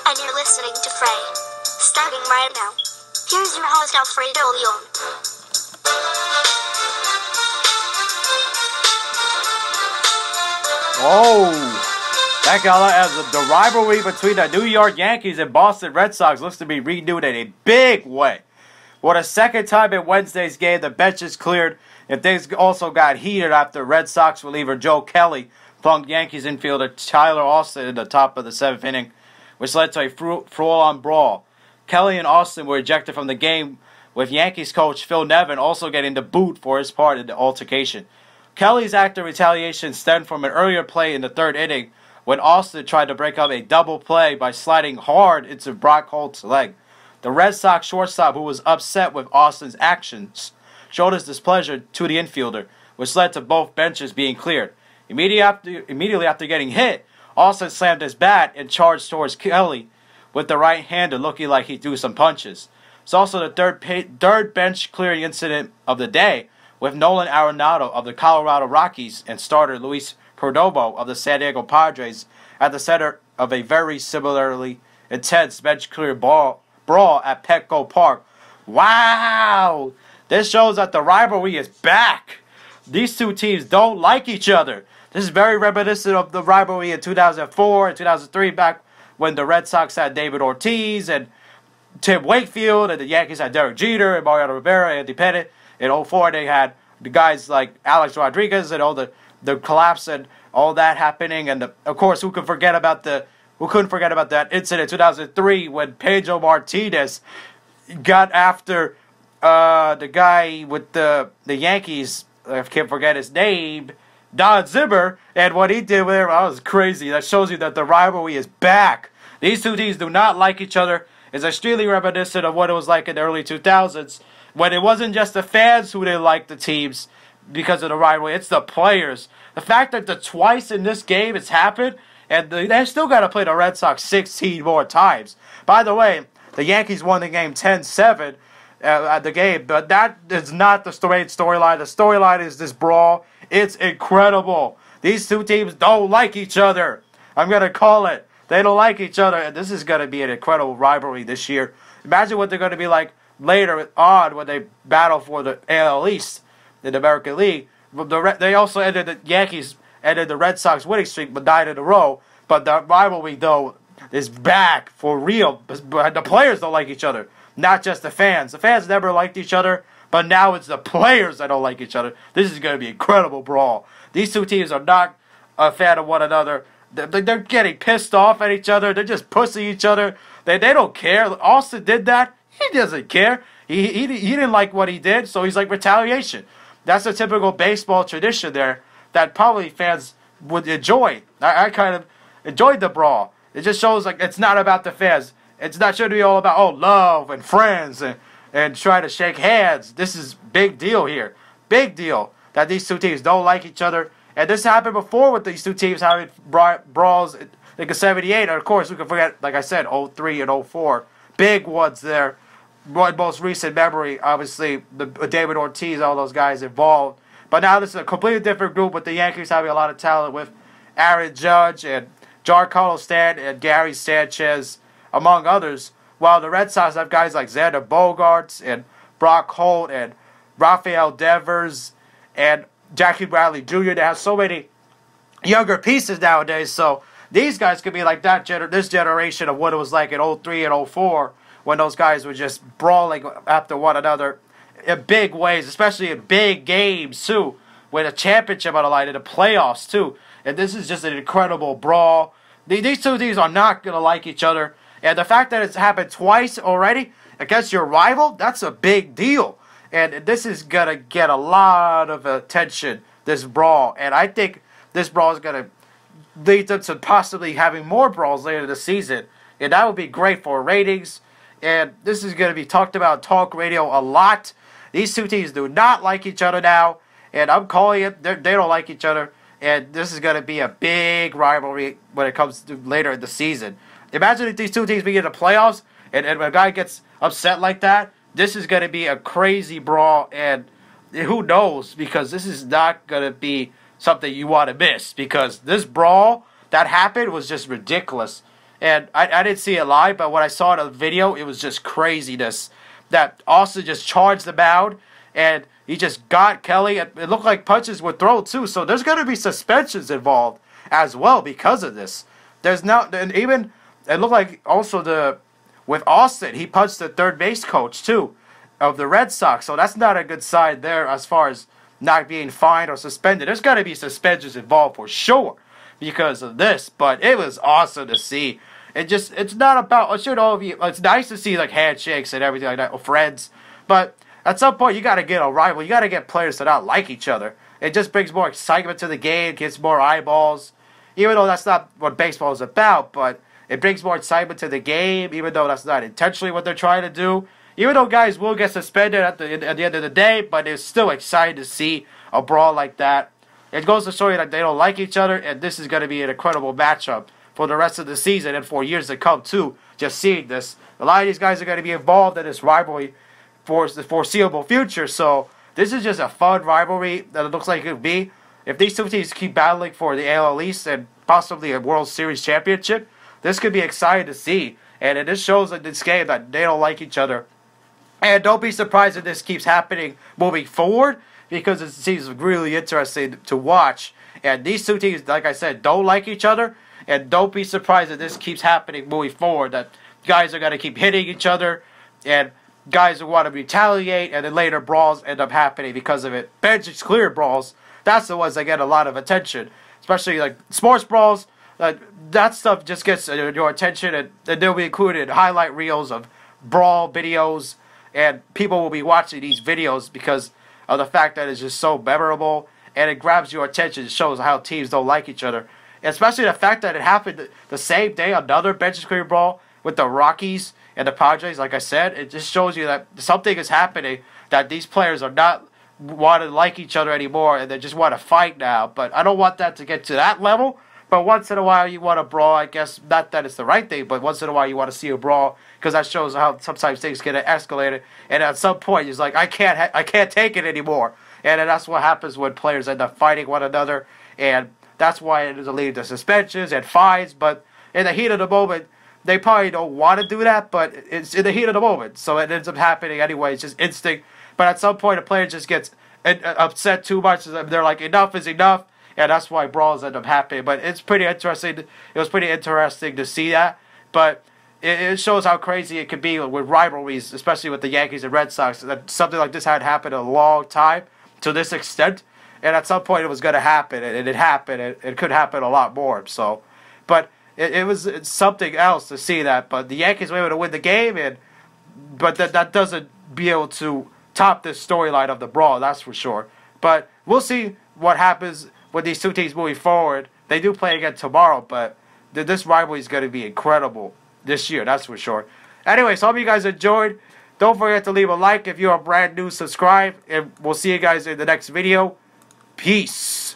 and you're listening to Frey. Starting right now. Here's your host, Alfredo Leon. Oh, that got as the rivalry between the New York Yankees and Boston Red Sox looks to be renewed in a big way. For the second time in Wednesday's game, the benches cleared, and things also got heated after Red Sox reliever Joe Kelly plunked Yankees infielder Tyler Austin in the top of the seventh inning, which led to a full-on brawl. Kelly and Austin were ejected from the game, with Yankees coach Phil Nevin also getting the boot for his part in the altercation. Kelly's act of retaliation stemmed from an earlier play in the third inning when Austin tried to break up a double play by sliding hard into Brock Holt's leg. The Red Sox shortstop, who was upset with Austin's actions, showed his displeasure to the infielder, which led to both benches being cleared. Immediately after getting hit, Austin slammed his bat and charged towards Kelly with the right-hander, looking like he threw some punches. It's also the third bench clearing incident of the day, with Nolan Arenado of the Colorado Rockies and starter Luis Perdomo of the San Diego Padres at the center of a very similarly intense bench clear brawl at Petco Park. Wow! This shows that the rivalry is back. These two teams don't like each other. This is very reminiscent of the rivalry in 2004 and 2003, back when the Red Sox had David Ortiz and Tim Wakefield, and the Yankees had Derek Jeter and Mariano Rivera and Andy Pettitte. In 2004, they had the guys like Alex Rodriguez and all the collapse and all that happening. And of course, who couldn't forget about that incident in 2003 when Pedro Martinez got after the guy with the Yankees. I can't forget his name, Don Zimmer, and what he did with him, that was crazy. That shows you that the rivalry is back. These two teams do not like each other. It's extremely reminiscent of what it was like in the early 2000s, when it wasn't just the fans who didn't like the teams because of the rivalry, it's the players. The fact that twice in this game it's happened, and they still got to play the Red Sox 16 more times. By the way, the Yankees won the game 10-7 at the game, but that is not the storyline. The storyline is this brawl. It's incredible. These two teams don't like each other. I'm going to call it. They don't like each other, and this is going to be an incredible rivalry this year. Imagine what they're going to be like later on when they battle for the AL East in the American League. They also ended the Yankees ended the Red Sox winning streak, but 9 in a row. But the rivalry, though, is back for real. But the players don't like each other, not just the fans. The fans never liked each other, but now it's the players that don't like each other. This is going to be an incredible brawl. These two teams are not a fan of one another. They're getting pissed off at each other. They're just pushing each other. They don't care. Austin did that. He doesn't care. He didn't like what he did, so he's like retaliation. That's a typical baseball tradition there that probably fans would enjoy. I kind of enjoyed the brawl. It just shows like it's not about the fans. It's not should be all about love and friends and try to shake hands. This is big deal here. Big deal that these two teams don't like each other. And this happened before with these two teams having brawls like a 78. And of course, we can forget, like I said, 03 and 04. Big ones there. Most recent memory, obviously, the David Ortiz, all those guys involved. But now this is a completely different group with the Yankees having a lot of talent with Aaron Judge and Giancarlo Stanton and Gary Sanchez, among others. While the Red Sox have guys like Xander Bogaerts and Brock Holt and Rafael Devers and Jackie Bradley Jr. They have so many younger pieces nowadays. So these guys could be like this generation of what it was like in 03 and 04 when those guys were just brawling after one another in big ways, especially in big games too, with a championship on the line in the playoffs too. And this is just an incredible brawl. These two teams are not going to like each other. And the fact that it's happened twice already against your rival, that's a big deal. And this is going to get a lot of attention, this brawl. And I think this brawl is going to lead them to possibly having more brawls later this season. And that would be great for ratings. And this is going to be talked about on talk radio a lot. These two teams do not like each other now. And I'm calling it, they don't like each other. And this is going to be a big rivalry when it comes to later in the season. Imagine if these two teams begin the playoffs and when a guy gets upset like that. This is going to be a crazy brawl, and who knows, because this is not going to be something you want to miss, because this brawl that happened was just ridiculous. And I didn't see it live, but when I saw the video, it was just craziness. That Austin just charged the mound, and he just got Kelly. It looked like punches were thrown, too. So there's going to be suspensions involved as well because of this. There's no, and even, it looked like also with Austin, he punched the third base coach, too, of the Red Sox. So that's not a good sign there as far as not being fined or suspended. There's got to be suspensions involved for sure because of this. But it was awesome to see. It's not about, it should all be, it's nice to see like handshakes and everything like that, or friends. But at some point, you got to get a rival. You got to get players to not like each other. It just brings more excitement to the game, gets more eyeballs. Even though that's not what baseball is about, but it brings more excitement to the game, even though that's not intentionally what they're trying to do. Even though guys will get suspended at the end of the day, but it's still exciting to see a brawl like that. It goes to show you that they don't like each other, and this is going to be an incredible matchup for the rest of the season and for years to come, too. Just seeing this. A lot of these guys are going to be involved in this rivalry for the foreseeable future, so this is just a fun rivalry that it looks like it could be. If these two teams keep battling for the AL East and possibly a World Series championship, this could be exciting to see. And it just shows in this game that they don't like each other. And don't be surprised if this keeps happening moving forward, because it seems really interesting to watch. And these two teams, like I said, don't like each other. And don't be surprised if this keeps happening moving forward, that guys are going to keep hitting each other, and guys who want to retaliate, and then later brawls end up happening because of it. Bench clear brawls, that's the ones that get a lot of attention. Especially like sports brawls, that stuff just gets your attention, and they'll be included in highlight reels of brawl videos, and people will be watching these videos because of the fact that it's just so memorable, and it grabs your attention. It shows how teams don't like each other. Especially the fact that it happened the same day, another bench clear brawl with the Rockies and the Padres. Like I said, it just shows you that something is happening, that these players are not want to like each other anymore, and they just want to fight now. But I don't want that to get to that level. But once in a while you want to brawl. I guess not that it's the right thing, but once in a while you want to see a brawl, because that shows how sometimes things get escalated. And at some point it's like, I can't take it anymore. And that's what happens when players end up fighting one another, and that's why it is leading to suspensions and fines. But in the heat of the moment, they probably don't want to do that, but it's in the heat of the moment, so it ends up happening anyway. It's just instinct. But at some point, a player just gets upset too much. They're like, enough is enough, and that's why brawls end up happening. But it's pretty interesting. It was pretty interesting to see that. But it shows how crazy it could be with rivalries, especially with the Yankees and Red Sox. That something like this had happened a long time to this extent. And at some point it was going to happen, and it happened. It could happen a lot more. So, but it's something else to see that. But the Yankees were able to win the game, but that doesn't be able to top this storyline of the brawl, that's for sure. But we'll see what happens with these two teams moving forward. They do play again tomorrow, but this rivalry is going to be incredible this year, that's for sure. Anyway, so hope you guys enjoyed. Don't forget to leave a like if you are brand new, subscribe, and we'll see you guys in the next video. Peace.